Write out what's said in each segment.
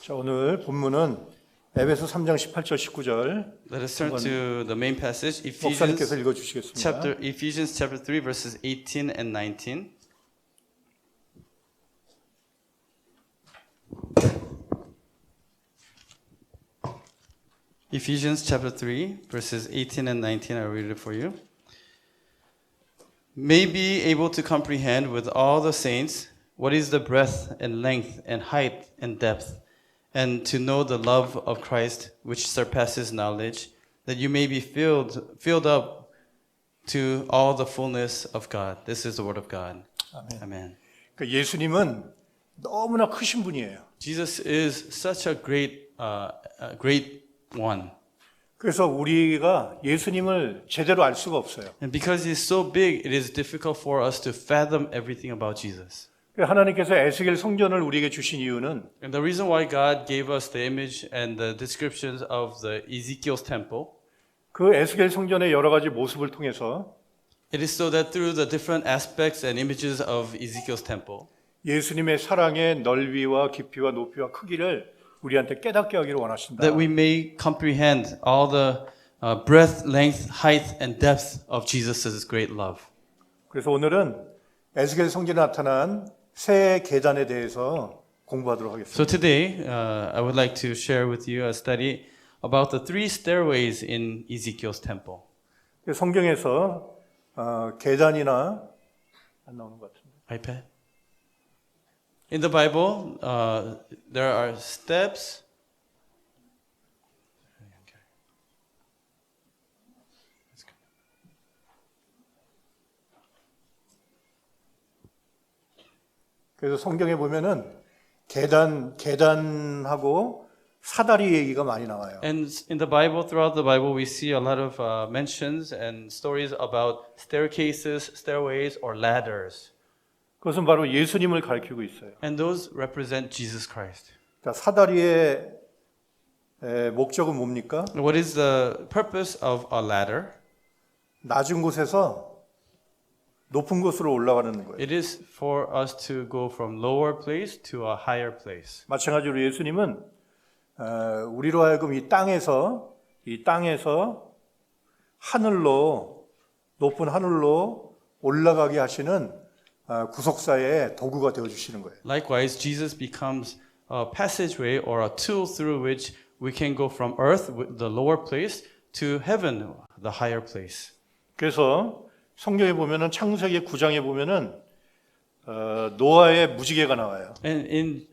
자, 오늘 본문은 에베소 3장 18절 19절 Let us turn to the main passage, 목사님께서 읽어주시겠습니다. Ephesians chapter 3, verses 18 and 19. Ephesians chapter 3, verses 18 and 19, I'll read it for you. May be able to comprehend with all the saints what is the breadth and length and height and depth, and to know the love of Christ which surpasses knowledge, that you may be filled up to all the fullness of God. This is the word of God. 아멘. Amen. 그러니까 예수님은 너무나 크신 분이에요. Jesus is such a great one. 그래서 우리가 예수님을 제대로 알 수가 없어요. And because he's so big, it is difficult for us to fathom everything about Jesus. 하나님께서 에스겔 성전을 우리에게 주신 이유는 And the reason why God gave us the image and the descriptions of the Ezekiel's temple, 그 에스겔 성전의 여러 가지 모습을 통해서 it is so that through the different aspects and images of Ezekiel's temple, 예수님의 사랑의 넓이와 깊이와 높이와 크기를 우리한테 깨닫게 하기를 원하신다. that we may comprehend all the breadth, length, height, and depth of Jesus' great love. 그래서 오늘은 에스겔 성전에 나타난 새 계단에 대해서 공부하도록 하겠습니다. So today, I would like to share with you a study about the three stairways in Ezekiel's temple. 성경에서 계단이나 안 나오는 것 같은데. iPad. In the Bible, there are steps. 그래서 성경에 보면은 계단하고 사다리 얘기가 많이 나와요. And in the Bible, throughout the Bible, we see a lot of mentions and stories about staircases, stairways, or ladders. 그것은 바로 예수님을 가리키고 있어요. And those represent Jesus Christ. 자, 사다리의 목적은 뭡니까? What is the purpose of a ladder? 낮은 곳에서 높은 곳으로 올라가는 거예요. It is for us to go from lower place to a higher place. 마찬가지로 예수님은 우리로 하여금 이 땅에서 하늘로 높은 하늘로 올라가게 하시는 구속사의 도구가 되어 주시는 거예요. Likewise, Jesus becomes a passageway or a tool through which we can go from earth, the lower place, to heaven, the higher place. 그래서 성경에 보면은 창세기 9장에 보면은 노아의 무지개가 나와요. And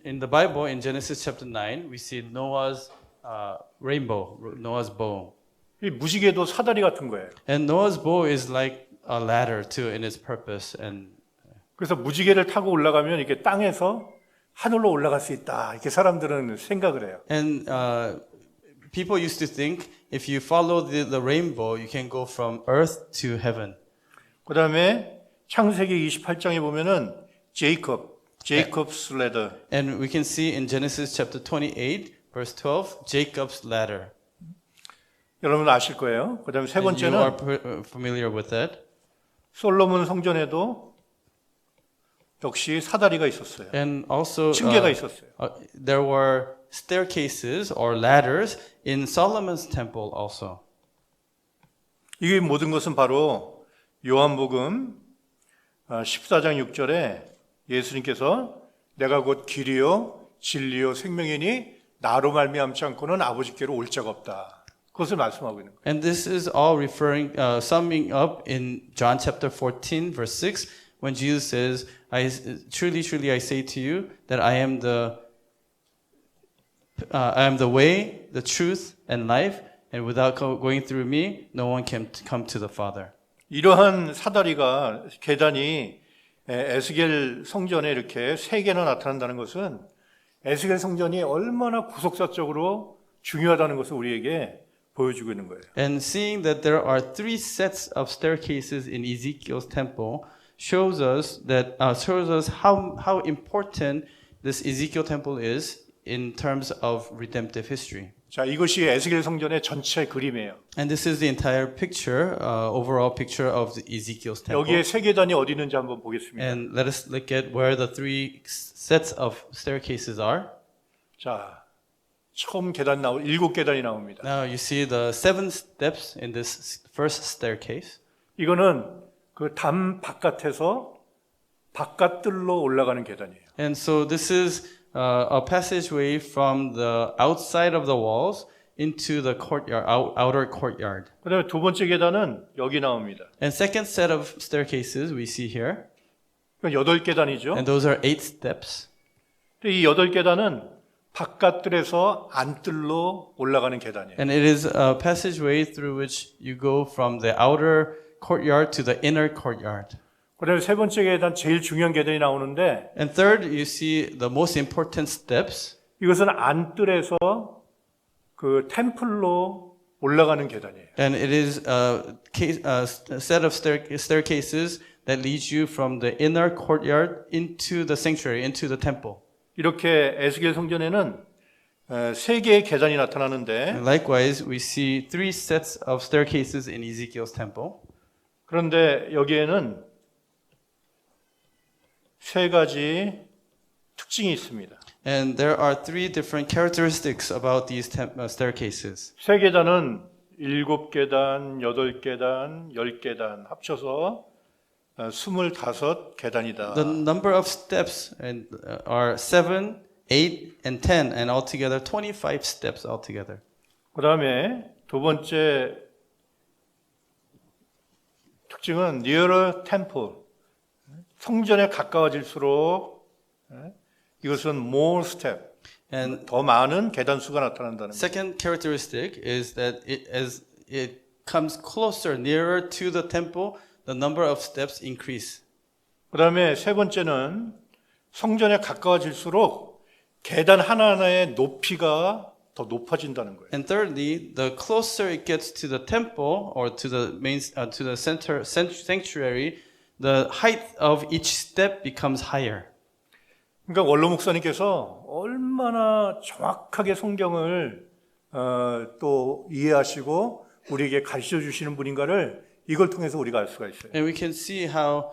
in the Bible, in Genesis chapter 9, we see Noah's rainbow, Noah's bow. 이 무지개도 사다리 같은 거예요. And Noah's bow is like a ladder too in its purpose. And 그래서 무지개를 타고 올라가면 이렇게 땅에서 하늘로 올라갈 수 있다. 이렇게 사람들은 생각을 해요. And people used to think if you follow the rainbow, you can go from earth to heaven. 그다음에 창세기 28장에 보면은 Jacob's ladder. And we can see in Genesis chapter 28, verse 12, Jacob's ladder. 여러분 아실 거예요. 그다음에 세 And you are 번째는 familiar with that. 솔로몬 성전에도 역시 사다리가 있었어요. And also, 층계가 있었어요. there were staircases or ladders in Solomon's temple also. 이 모든 것은 바로 요한복음 14장 6절에 예수님께서 내가 곧 길이요 진리요 생명이니 나로 말미암지 않고는 아버지께로 올 자가 없다. 그것을 말씀하고 있는 거예요. And this is all summing up in John chapter 14, verse 6, when Jesus says, truly, truly, I say to you that I am the way, the truth, and life, and without going through me, no one can come to the Father. 이러한 사다리가 계단이 에스겔 성전에 이렇게 세 개나 나타난다는 것은 에스겔 성전이 얼마나 구속사적으로 중요하다는 것을 우리에게 보여주고 있는 거예요. And seeing that there are three sets of staircases in Ezekiel's temple shows us how important this Ezekiel temple is in terms of redemptive history. 자, 이것이 에스겔 성전의 전체 그림이에요. And this is the entire picture, overall picture of the Ezekiel's temple. 여기에 세 계단이 어디 있는지 한번 보겠습니다. And let us look at where the three sets of staircases are. 자, 처음 계단 7계단이 나옵니다. Now you see the 7 steps in this first staircase. 이거는 그 담 바깥에서 바깥들로 올라가는 계단이에요. And so this is a passageway from the outside of the walls into the courtyard, outer courtyard. 그다음에 두 번째 계단은 여기 나옵니다. And second set of staircases we see here, 그러니까 8계단이죠. and those are 8 steps. 이 8계단은 바깥들에서 안뜰로 올라가는 계단이에요. And it is a passageway through which you go from the outer courtyard to the inner courtyard. 그다음에 세 번째 계단 제일 중요한 계단이 나오는데 And third, you see the most important steps. 이것은 안뜰에서 그 템플로 올라가는 계단이에요. And it is a set of staircases that leads you from the inner courtyard into the sanctuary, into the temple. 이렇게 에스겔 성전에는 세 개의 계단이 나타나는데 And likewise, we see 3 sets of staircases in Ezekiel's temple. 그런데 여기에는 세 가지 특징이 있습니다. And there are 3 different characteristics about these staircases. 세 계단은 7계단, 8계단, 10계단 합쳐서 25계단이다. The number of steps are 7, 8, and 10, and altogether 25 steps altogether. 그 다음에 두 번째 특징은 nearer temple. 성전에 가까워질수록 이것은 more step. And 더 많은 계단 수가 나타난다는 거예요. second characteristic is that as it comes closer, nearer to the temple, the number of steps increase. 그 다음에 세 번째는 성전에 가까워질수록 계단 하나하나의 높이가 더 높아진다는 거예요. And thirdly, the closer it gets to the temple or to the main to the center sanctuary, the height of each step becomes higher. 그러니까 원로 목사님께서 얼마나 정확하게 성경을 또 이해하시고 우리에게 가르쳐 주시는 분인가를 이걸 통해서 우리가 알 수가 있어요. And we can see how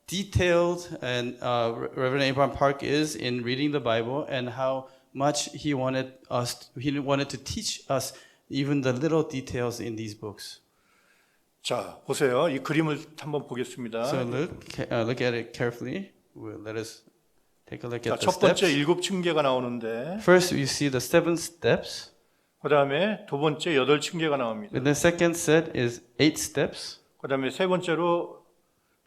detailed and Reverend Abraham Park is in reading the Bible, and how much he wanted to teach us even the little details in these books. 자, 보세요. 이 그림을 한번 보겠습니다. So look at it carefully. Let us take a look 자, at the 첫 번째 steps. 7층계가 나오는데 First, you see the 7 steps. 그 다음에 두 번째 8층계가 나옵니다. And the second set is 8 steps. 그 다음에 세 번째로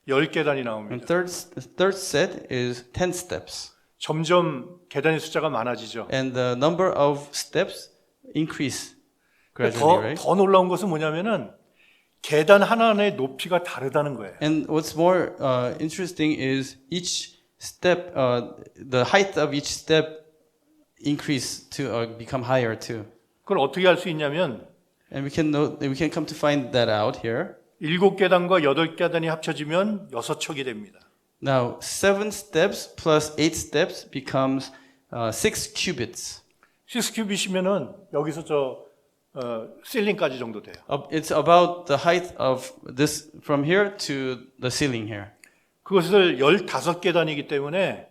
10계단이 And 나옵니다. third set is 10 steps. 점점 계단의 숫자가 많아지죠. And the number of steps increase gradually, right? 더 놀라운 것은 뭐냐면은 계단 하나하나의 높이가 다르다는 거예요. And what's more interesting is each step, the height of each step increase to become higher too. 그걸 어떻게 알 수 있냐면 And we can come to find that out here. 7계단과 8계단이 합쳐지면 6척이 됩니다. Now, 7 steps plus 8 steps becomes 6 cubits. 6큐빗이면은 여기서 실링까지 정도 돼요. It's about the height of this from here to the ceiling here. 그것을 15계단이기 때문에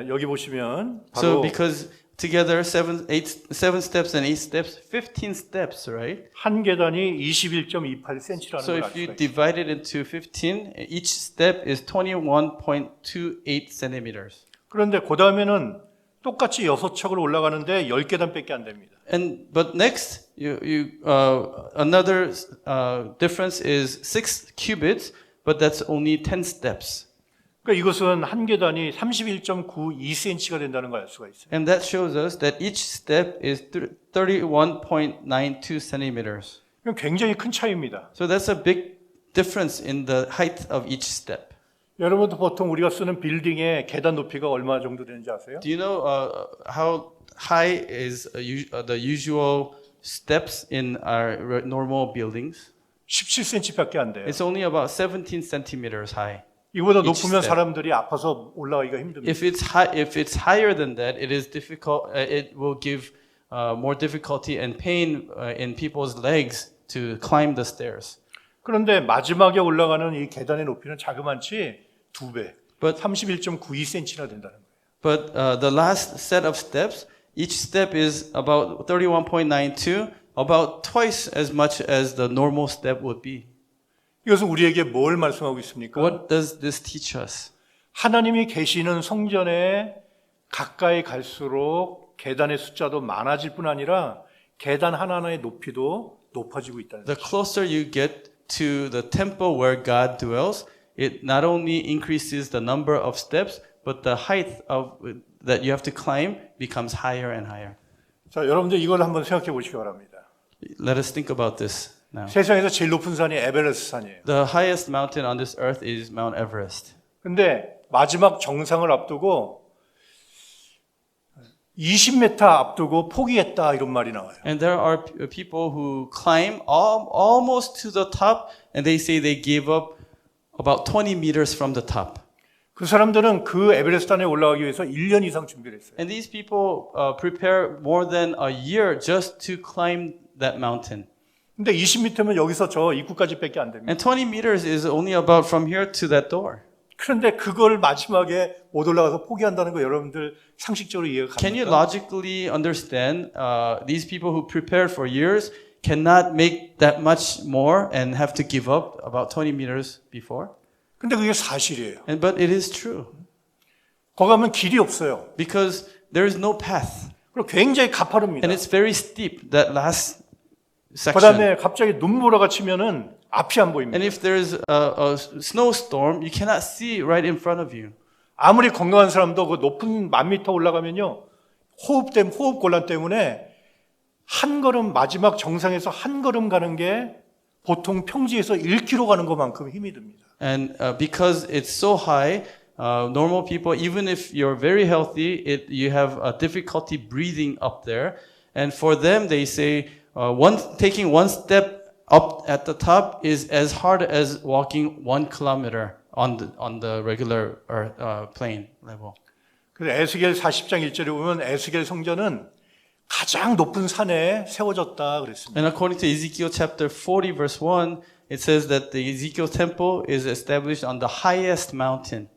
여기 보시면 So 바로 because together 7 steps and 8 steps, 15 steps, right? 한 계단이 21.28cm라는 So 걸 알 if you 수가 있어요. divide it into 15, each step is 21.28 centimeters. 그런데 그 다음에는 똑같이 6척으로 올라가는데 10계단밖에 안 됩니다. But next, another difference is 6 cubits, but that's only 10 steps. 그러니까 이것은 한 계단이 31.92cm가 된다는 걸 알 수가 있어요. And that shows us that each step is 31.92 centimeters. 이건 굉장히 큰 차이입니다. So that's a big difference in the height of each step. 여러분도 보통 우리가 쓰는 빌딩의 계단 높이가 얼마 정도 되는지 아세요? Do you know how high is the usual steps in our normal buildings? 17cm밖에 안 돼요. It's only about 17 centimeters high. 이보다 each 높으면 step. 사람들이 아파서 올라가기가 힘듭니다. If it's higher than that, it is difficult. It will give more difficulty and pain in people's legs to climb the stairs. 그런데 마지막에 올라가는 이 계단의 높이는 자그만치 2배, But 31.92cm나 된다는 거예요. But the last set of steps each step is about 31.92, about twice as much as the normal step would be. 이것은 우리에게 뭘 말씀하고 있습니까? What does this teach us? 하나님이 계시는 성전에 가까이 갈수록 계단의 숫자도 많아질 뿐 아니라 계단 하나하나의 높이도 높아지고 있다는 The 거죠. closer you get to the temple where God dwells, it not only increases the number of steps, but the height of that you have to climb becomes higher and higher. 자, 여러분들 이걸 한번 생각해 보시기 바랍니다. Let us think about this now. 세상에서 제일 높은 산이 에베레스트 산이에요. The highest mountain on this earth is Mount Everest. 근데 마지막 정상을 앞두고 20m 앞두고 포기했다 이런 말이 나와요. And there are people who climb almost to the top and they say they gave up about 20 meters from the top. 그 사람들은 그 에베레스트 산에 올라가기 위해서 1년 이상 준비를 했어요. And these people prepare more than a year just to climb that mountain. 근데 20m면 여기서 저 입구까지밖에 안 됩니다. And 20 meters is only about from here to that door. 그런데 그걸 마지막에 못 올라가서 포기한다는 거 여러분들 상식적으로 이해가 Can you 갑니까? logically understand these people who prepared for years cannot make that much more and have to give up about 20 meters before? 근데 그게 사실이에요. But it is true 거기 가면 길이 없어요. because there is no path 그리고 굉장히 가파릅니다. and it's very steep, that last 그 section. 다음에 갑자기 눈보라가 치면은 앞이 안 보입니다. And if there's a snowstorm, you cannot see right in front of you. 아무리 건강한 사람도 그 높은 1000m 올라가면요. 호흡 곤란 때문에 한 걸음 마지막 정상에서 한 걸음 가는 게 보통 평지에서 1km 가는 것만큼 힘이 듭니다. And because it's so high, normal people, even if you're very healthy, you have a difficulty breathing up there. And for them, they say taking one step up at the top is as hard as walking 1 kilometer on the regular plane level. 그래서 에스겔 40장 1절에 보면 에스겔 성전은 가장 높은 산에 세워졌다 그랬습니다. And according to Ezekiel chapter 40 verse 1, it says that the Ezekiel temple is established on the highest mountain.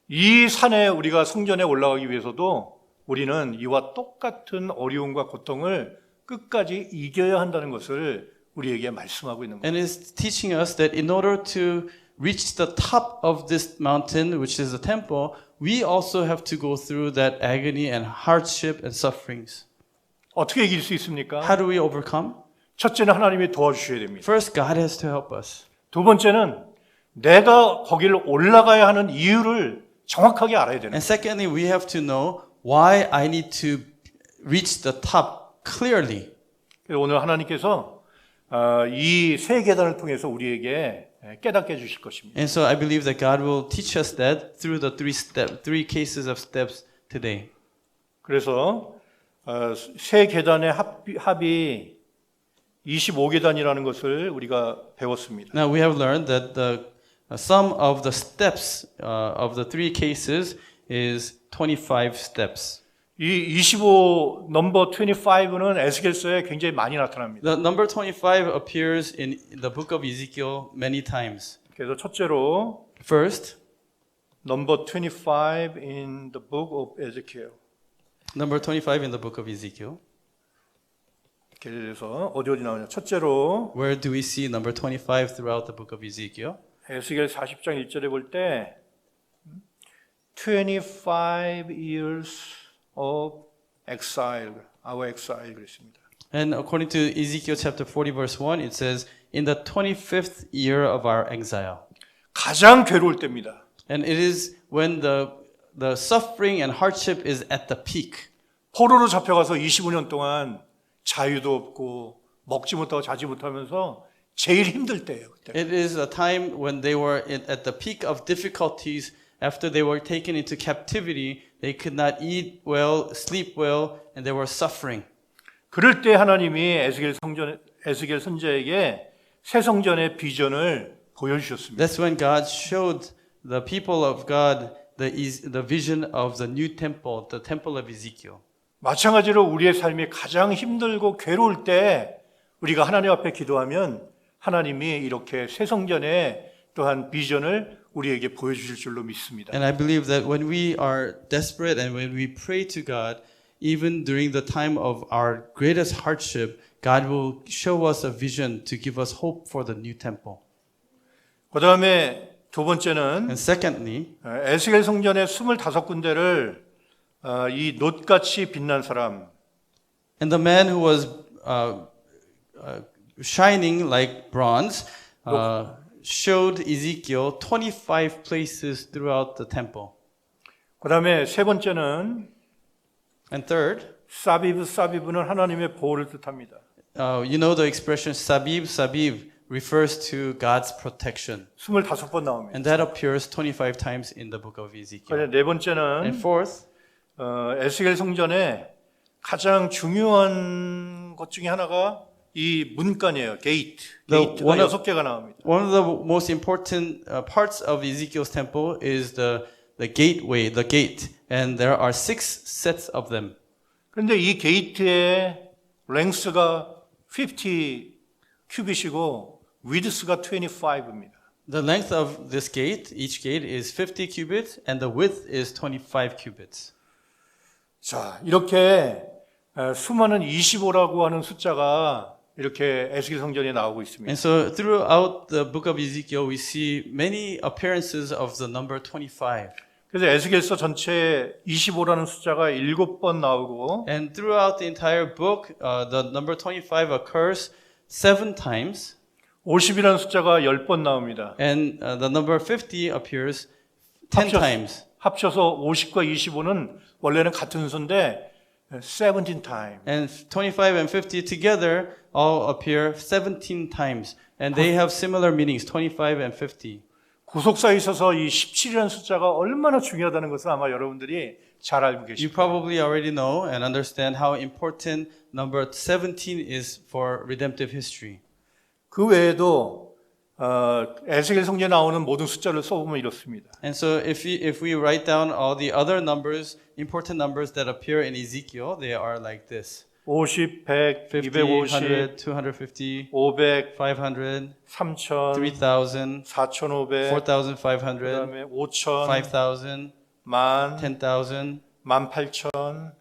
이 산에 우리가 성전에 올라가기 위해서도 우리는 이와 똑같은 어려움과 고통을 끝까지 이겨야 한다는 것을 우리에게 말씀하고 있는 And 겁니다. it's teaching us that in order to reach the top of this mountain, which is the temple, we also have to go through that agony and hardship and sufferings. 어떻게 이길 수 있습니까? How do we overcome? 첫째는 하나님이 도와주셔야 됩니다. First, God has to help us. 두 번째는 내가 거기를 올라가야 하는 이유를 정확하게 알아야 되는 And secondly, we have to know why I need to reach the top clearly. 거예요. 오늘 하나님께서 이 세 계단을 통해서 우리에게 깨닫게 해주실 것입니다. And so I believe that God will teach us that through the three cases of steps today. 그래서 세 계단의 합이 25계단이라는 것을 우리가 배웠습니다. Now we have learned that the sum of the steps of the three cases is 25 steps. 이 25 넘버 25는 에스겔서에 굉장히 많이 나타납니다. The number 25 appears in the book of Ezekiel many times. 그래서 첫째로 First, 넘버 25 in the book of Ezekiel. number 25 in the book of Ezekiel. 그래서 어디 나오냐? 첫째로 Where do we see number 25 throughout the book of Ezekiel? 에스겔 40장 1절에 볼 때 25 years of exile, our exile 그랬습니다. And according to Ezekiel chapter 40 verse 1, it says, in the 25th year of our exile. 가장 괴로울 때입니다. And it is when the suffering and hardship is at the peak. 포로로 잡혀가서 25년 동안 자유도 없고 먹지 못하고 자지 못하면서 제일 힘들 때예요. 그때. It is a time when they were at the peak of difficulties. After they were taken into captivity, they could not eat well, sleep well, and they were suffering. 그럴 때 하나님이 에스겔 선지자에게 새 성전의 비전을 보여주셨습니다. That's when God showed the people of God the vision of the new temple, the temple of Ezekiel. 마찬가지로 우리의 삶이 가장 힘들고 괴로울 때 우리가 하나님 앞에 기도하면 하나님이 이렇게 새 성전의 또한 비전을 우리에게 보여주실 줄로 믿습니다. And I believe that when we are desperate and when we pray to God, even during the time of our greatest hardship, God will show us a vision to give us hope for the new temple. 그 다음에 두 번째는 And secondly, 에스겔 성전의 25군데를 이 놋같이 빛난 사람, and the man who was shining like bronze showed Ezekiel 25 places throughout the temple. 그 다음에 세 번째는 And third, 사비브는 하나님의 보호를 뜻합니다. you know the expression sabib refers to God's protection. 25번 나옵니다. And that appears 25 times in the book of Ezekiel. 네 번째는 And fourth, 에스겔 성전의 가장 중요한 것 중에 하나가 이 문간이에요. 게이트가 one of- 6개가 나옵니다. one of the most important parts of Ezekiel's temple is the gateway, the gate. And there are 6 sets of them. 그런데 이 게이트의 랭스가 50 큐빗이고 위드스가 25입니다. The length of this gate, each gate is 50 cubits, and the width is 25 cubits. 자, 이렇게 수많은 25라고 하는 숫자가 이렇게 에스겔 성전에 나오고 있습니다. And so throughout the book of Ezekiel, we see many appearances of the number 25. 그래서 에스겔서 전체에 25라는 숫자가 7번 나오고 And throughout the entire book, the number 25 occurs 7 times, 50이라는 숫자가 10번 나옵니다. and the number 50 appears 10 times. 합쳐서 50과 25는 원래는 같은 순서인데 17 times. And 25 and 50 together all appear 17 times. And they have similar meanings, 25 and 50. 구속사에 있어서 이 17이라는 숫자가 얼마나 중요하다는 것을 아마 여러분들이 잘 알고 You 계십니다. probably already know and understand how important number 17 is for redemptive history. 그 외에도 에스겔 성전에 나오는 모든 숫자를 써보면 이렇습니다. And so if we write down all the other numbers, important numbers that appear in Ezekiel, they are like this. 50, 100, 50, 250, 100, 250, 500, 500, 3000, 3000, 4500, 4500, 그다음에 5000, 5000, 10,000, 10,000, 18,000,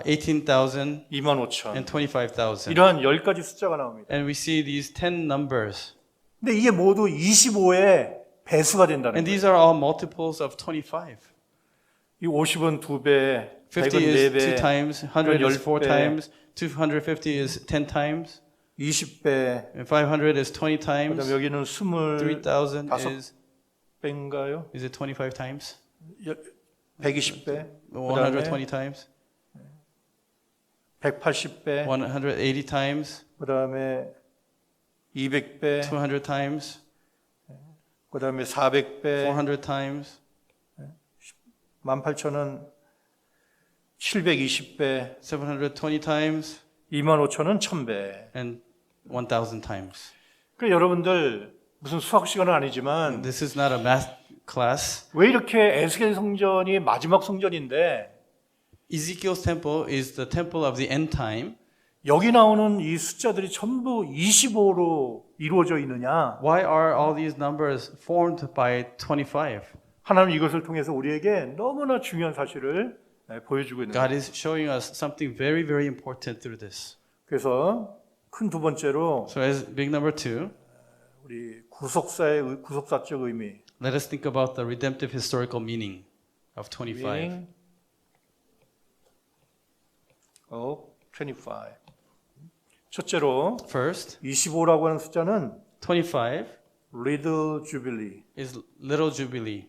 18,000, 25,000. and 25,000. 이러한 10가지 숫자가 나옵니다. And we see these 10 numbers. 근데 이게 모두 25의 배수가 된다는 And 거예요. these are all multiples of 25. 이 50은 2배, 50 100은 is 2 4배, times, 100 is 4 10배. times, 250 is 10 times, 20배, and 500 is 20 그다음 times, 여기는 3,000 25배인가요? is it 25 times? 120배, 120 times, 180배, 180 times, 그다음에 200배, 200 times, 그다음에 400배, 400 times, 18,000은 720배, 720 times, 25,000은 1000배. and 1,000 times. 그 여러분들 무슨 수학 시간은 아니지만 This is not a math class. 왜 이렇게 에스겔 성전이 마지막 성전인데 Ezekiel's temple is the temple of the end time. 여기 나오는 이 숫자들이 전부 25로 이루어져 있느냐? Why are all these numbers formed by 25? 하나님 이것을 통해서 우리에게 너무나 중요한 사실을 보여주고 있는 God 거예요. is showing us something very, very important through this. 그래서 큰 두 번째로 So as big number 2, 우리 구속사적 의미, let us think about the redemptive historical meaning of 25. meaning of 25. 첫째로 First, 25라고 하는 숫자는 25 Little Jubilee. is little jubilee.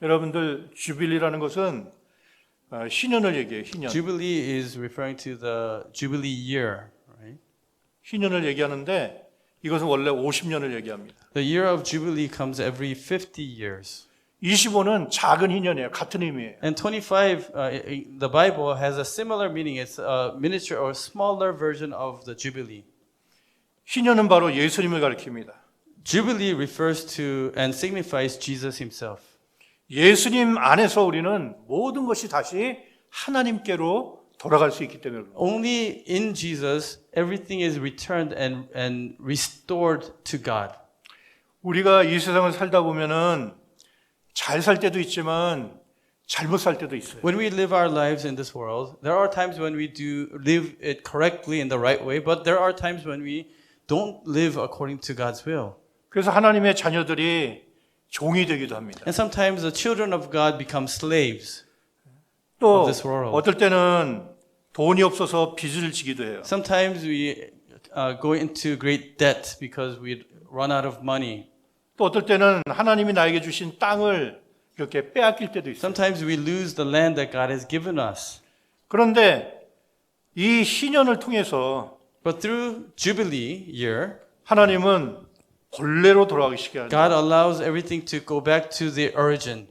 여러분들 주빌리라는 것은 희년을 얘기해요. 희년. Jubilee is referring to the jubilee year, right? 희년을 얘기하는데 이것은 원래 50년을 얘기합니다. The year of jubilee comes every 50 years. 25는 작은 희년이에요. 같은 의미예요. And 25, the Bible has a similar meaning. It's a miniature or smaller version of the jubilee. 희년은 바로 예수님을 가리킵니다. Jubilee refers to and signifies Jesus himself. 예수님 안에서 우리는 모든 것이 다시 하나님께로 돌아갈 수 있기 때문에 그렇습니다. Only in Jesus, everything is returned and restored to God. 우리가 이 세상을 살다 보면은 잘 살 때도 있지만 잘못 살 때도 있어요. When we live our lives in this world, there are times when we do live it correctly in the right way, but there are times when we don't live according to God's will. 그래서 하나님의 자녀들이 종이 되기도 합니다. And sometimes the children of God become slaves. 또 of this world. 어떨 때는 돈이 없어서 빚을 지기도 해요. Sometimes we go into great debt because we run out of money. 또 어떨 때는 하나님이 나에게 주신 땅을 이렇게 빼앗길 때도 있어요. Sometimes we lose the land that God has given us. 그런데 이 시년을 통해서 But through Jubilee year, 하나님은 본래로 돌아가시게 하는 God allows everything to go back to the origin.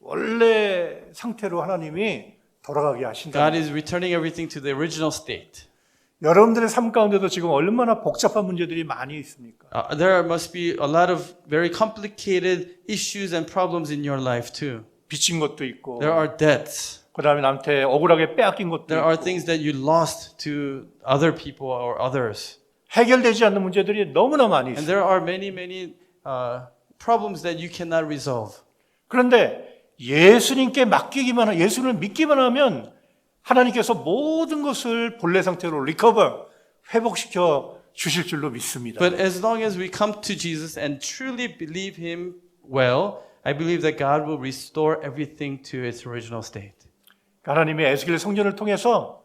원래 상태로 하나님이 돌아가게 하신다. God is returning everything to the original state. 여러분들의 삶 가운데도 지금 얼마나 복잡한 문제들이 많이 있습니까? There must be a lot of very complicated issues and problems in your life too. 빚진 것도 있고, There are debts. 그다음에 남한테 억울하게 빼앗긴 것도 There are 있고, things that you lost to other people or others. 해결되지 않는 문제들이 너무나 많이 And 있어요. there are many problems that you cannot resolve. 그런데 예수님께 맡기기만 하면, 예수를 믿기만 하면 하나님께서 모든 것을 본래 상태로 리커버, 회복시켜 주실 줄로 믿습니다. But as long as we come to Jesus and truly believe Him well, I believe that God will restore everything to its original state. 하나님의 에스겔 성전을 통해서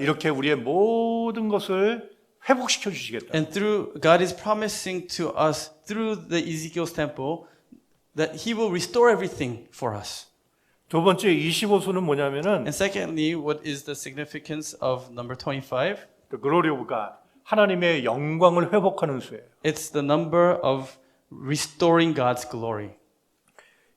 이렇게 우리의 모든 것을 회복시켜 주시겠다. And through God is promising to us through the Ezekiel's temple that He will restore everything for us. 두 번째 25수는 뭐냐면은 And secondly, what is the significance of number 25? The glory of God. 하나님의 영광을 회복하는 수예요. It's the number of restoring God's glory.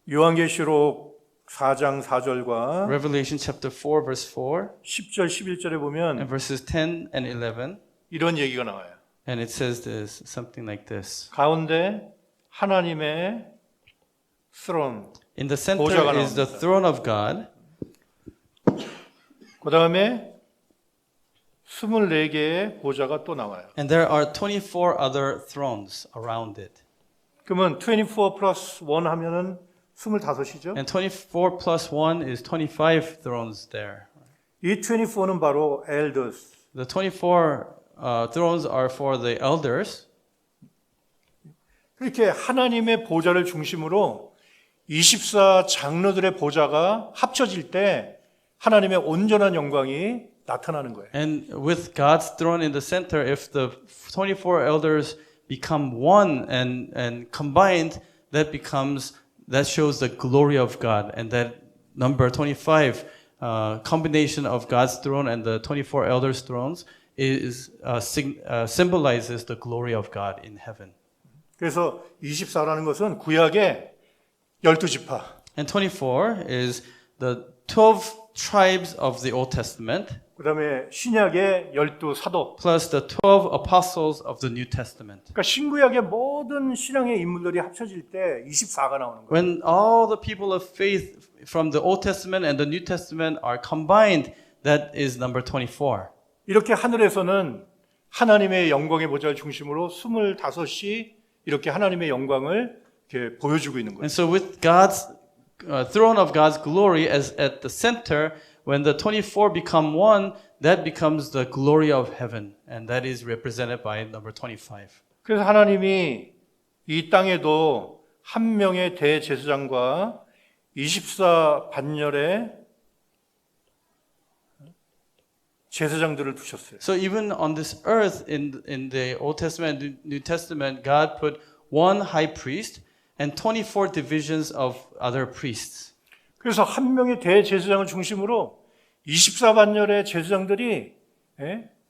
요한계시록 4장 4절과 Revelation chapter 4 verse 4 10절 11절에 and 보면 verses 10 and 11. 이런 얘기가 나와요. And it says this, something like this. 가운데 하나님의 throne. In the center 보좌가 is the 나옵니다. throne of God. 그 다음에 24개의 보좌가 또 나와요. And there are 24 other thrones around it. 그러면 24 플러스 1 하면은 25이죠. And 24 plus 1 is 25 thrones there. 이 24는 바로 elders. The 24 thrones are for the elders. 이렇게 하나님의 보좌를 중심으로 24 장로들의 보좌가 합쳐질 때 하나님의 온전한 영광이 나타나는 거예요. And with God's throne in the center, if the 24 elders become one and combined, that shows the glory of God. And that number 25, combination of God's throne and the 24 elders' thrones, symbolizes the glory of God in heaven. 그래서 24라는 것은 구약의 12지파. And 24 is the 12 tribes of the Old Testament, 그다음에 신약의 12사도. plus the 12 apostles of the New Testament. 그러니까 신구약의 모든 신앙의 인물들이 합쳐질 때 24가 나오는 거예요. When all the people of faith from the Old Testament and the New Testament are combined, that is number 24. 이렇게 하늘에서는 하나님의 영광의 보좌를 중심으로 25이 이렇게 하나님의 영광을 이렇게 보여주고 있는 거예요. And so with God's throne of God's glory as at the center, when the 24 become one, that becomes the glory of heaven, and that is represented by number 25. 그래서 하나님이 이 땅에도 한 명의 대제사장과 24 반열의 제사장들을 두셨어요. So even on this earth in the Old Testament and New Testament, God put one high priest and 24 divisions of other priests. 그래서 한 명의 대제사장을 중심으로 24반열의 제사장들이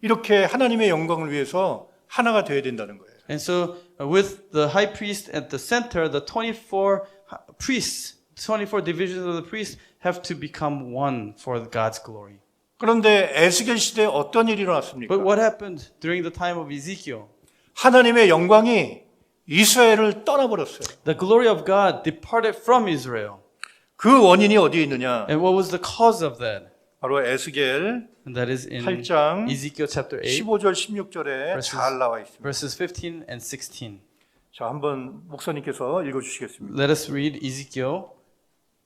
이렇게 하나님의 영광을 위해서 하나가 되어야 된다는 거예요. And so with the high priest at the center, the 24 priests, 24 divisions of the priests have to become one for God's glory. 그런데 에스겔 시대에 어떤 일이 일어났습니까? But what happened during the time of Ezekiel? 하나님의 영광이 이스라엘을 떠나버렸어요. The glory of God departed from Israel. 그 원인이 어디에 있느냐? And what was the cause of that? 바로 에스겔 And that is in 8장 Ezekiel chapter 8, 15절 16절에 잘 나와 있습니다. verses 15 and 16. 자, 한번 목사님께서 읽어 주시겠습니다. Let us read Ezekiel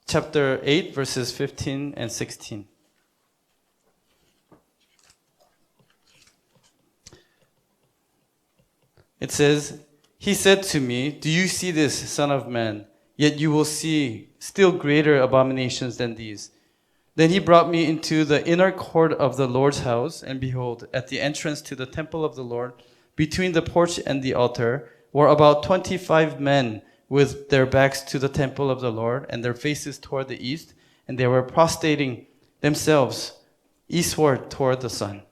chapter 8 verses 15 and 16. It says, "He said to me, 'Do you see this, son of man? Yet you will see still greater abominations than these.' Then he brought me into the inner court of the Lord's house, and behold, at the entrance to the temple of the Lord, between the porch and the altar, were about 25 men with their backs to the temple of the Lord and their faces toward the east, and they were prostrating themselves eastward toward the sun."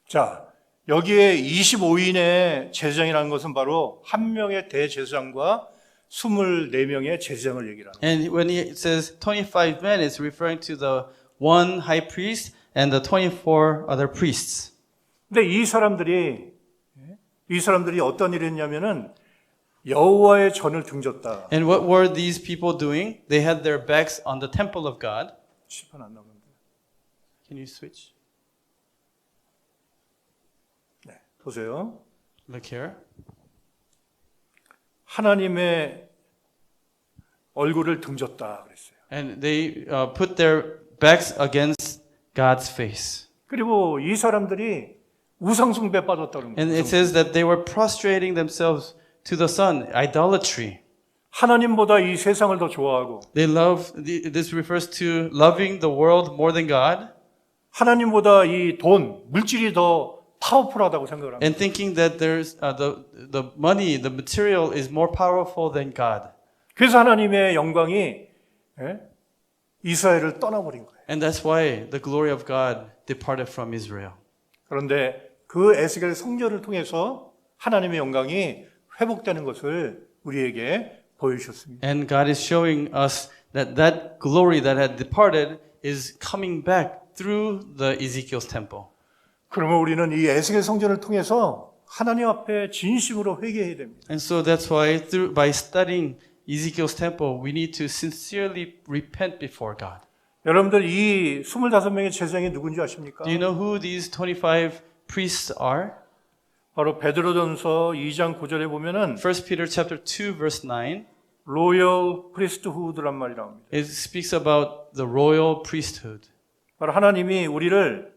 자, 여기에 25인의 제사장이라는 것은 바로 한 명의 대제사장과 24명의 제사장을 얘기를 합니다. And when he says 25 men, it's referring to the one high priest and the 24 other priests. 근데 이 사람들이 어떤 일을 했냐면은 여호와의 전을 등졌다. And what were these people doing? They had their backs on the temple of God. 시판 안 나오는데. Can you switch? 네, 보세요. Look here. 하나님의 얼굴을 등졌다 그랬어요. And they put their backs against God's face. 그리고 이 사람들이 우상숭배에 빠졌다는 And 거예요. it says that they were prostrating themselves to the sun, idolatry. 하나님보다 이 세상을 더 좋아하고 They love, this refers to loving the world more than God. 하나님보다 이 돈, 물질이 더 파워풀하다고 생각을 합니다. And thinking that there's the money, the material is more powerful than God. 그래서 하나님의 영광이 이스라엘을 떠나버린 거예요. And that's why the glory of God departed from Israel. 그런데 그 에스겔 성전을 통해서 하나님의 영광이 회복되는 것을 우리에게 보여주셨습니다. And God is showing us that that glory that had departed is coming back through the Ezekiel's temple. 그러면 우리는 이 에스겔 성전을 통해서 하나님 앞에 진심으로 회개해야 됩니다. And so that's why by studying Ezekiel's temple, we need to sincerely repent before God. 여러분들 이 25명의 제사장이 누군지 아십니까? Do you know who these 25 priests are? 바로 베드로전서 2장 9절에 보면은 1 Peter chapter 2 verse 9. 로열 프리스트후드란 말이 나옵니다. It speaks about the royal priesthood. 바로 하나님이 우리를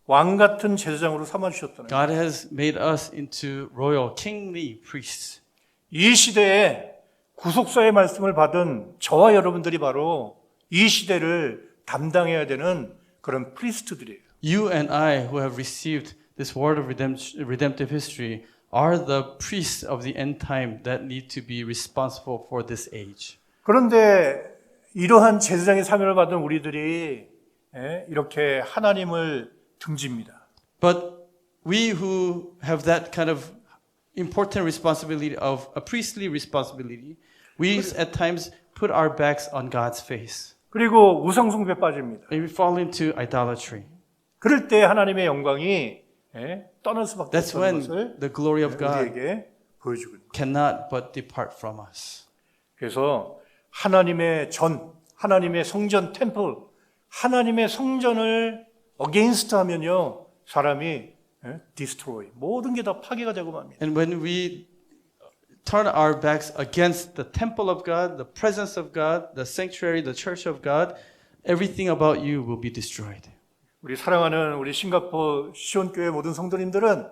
왕 같은 제사장으로 삼아 주셨다는 거예요. God has made us into royal kingly priests. 이 시대에 구속사의 말씀을 받은 저와 여러분들이 바로 이 시대를 담당해야 되는 그런 프리스트들이에요. You and I who have received this word of redemptive history are the priests of the end time that need to be responsible for this age. 그런데 이러한 제사장의 사명을 받은 우리들이 이렇게 하나님을 등집니다. But we who have that kind of important responsibility of a priestly responsibility, we at times put our backs on God's face. 그리고 우상숭배에 빠집니다. And we fall into idolatry. 그럴 때 하나님의 영광이 떠날 수밖에 That's 없다는 when 것을 the glory of God 우리에게 보여주고 있는 거예요. cannot but depart from us. 그래서 하나님의 하나님의 성전 템플, 하나님의 성전을 against 하면요 사람이 destroy 모든 게 다 파괴가 되고 맙니다. And when we turn our backs against the temple of God, the presence of God, the sanctuary, the church of God, everything about you will be destroyed. 우리 사랑하는 우리 싱가포르 시온교회 모든 성도님들은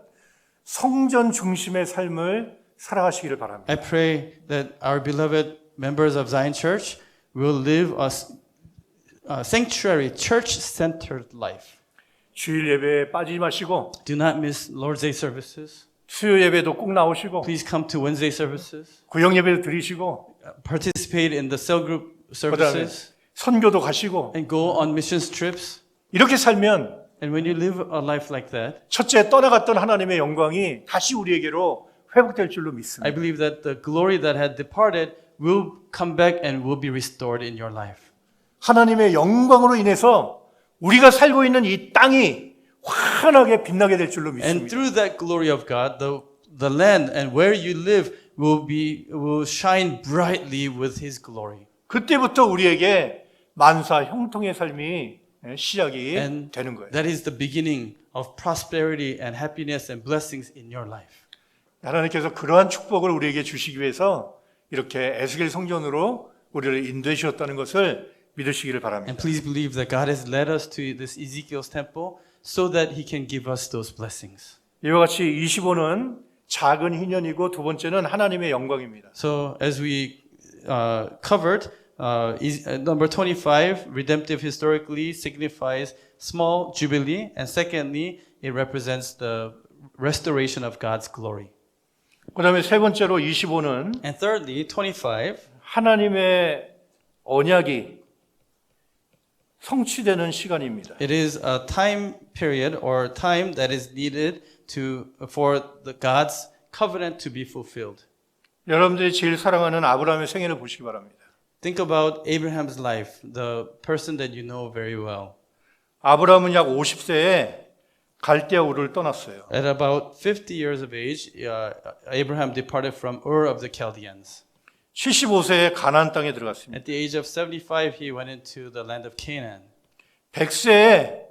성전 중심의 삶을 살아가시기를 바랍니다. I pray that our beloved members of Zion Church will live a sanctuary, church-centered life. 주일 예배에 빠지지 마시고 Do not miss Lord's Day services. 수요 예배도 꼭 나오시고 Please come to Wednesday services. 구역 예배도 드리시고 Participate in the cell group 그다음에 services 선교도 가시고 and go on missions trips. 이렇게 살면 And when you live a life like that, 첫째 떠나갔던 하나님의 영광이 다시 우리에게로 회복될 줄로 I 믿습니다. believe that the glory that had departed will come back and will be restored in your life. 하나님의 영광으로 인해서 우리가 살고 있는 이 땅이 환하게 빛나게 될 줄로 And 믿습니다. through that glory of God, the land and where you live will shine brightly with His glory. 그때부터 우리에게 만사 형통의 삶이 시작이 And 되는 거예요. that is the beginning of prosperity and happiness and blessings in your life. 하나님께서 그러한 축복을 우리에게 주시기 위해서 이렇게 에스겔 성전으로 우리를 인도해 주셨다는 것을 믿으시기를 바랍니다. And please believe that God has led us to this Ezekiel's temple so that He can give us those blessings. 이와 같이 25는 작은 희년이고 두 번째는 하나님의 영광입니다. So as we covered, number 25, redemptive historically signifies small jubilee, and secondly, it represents the restoration of God's glory. 그다음에 세 번째로 25는 And thirdly, 25, 하나님의 언약이 성취되는 시간입니다. it is a time period or time that is needed for God's covenant to be fulfilled. 여러분들이 제일 사랑하는 아브라함의 생애를 보시기 바랍니다. Think about Abraham's life, the person that you know very well. 아브라함은 약 50세에 갈대아 우르를 떠났어요. At about 50 years of age, Abraham departed from Ur of the Chaldeans. 75세에 가나안 땅에 들어갔습니다. At the age of 75, he went into the land of Canaan. 100세에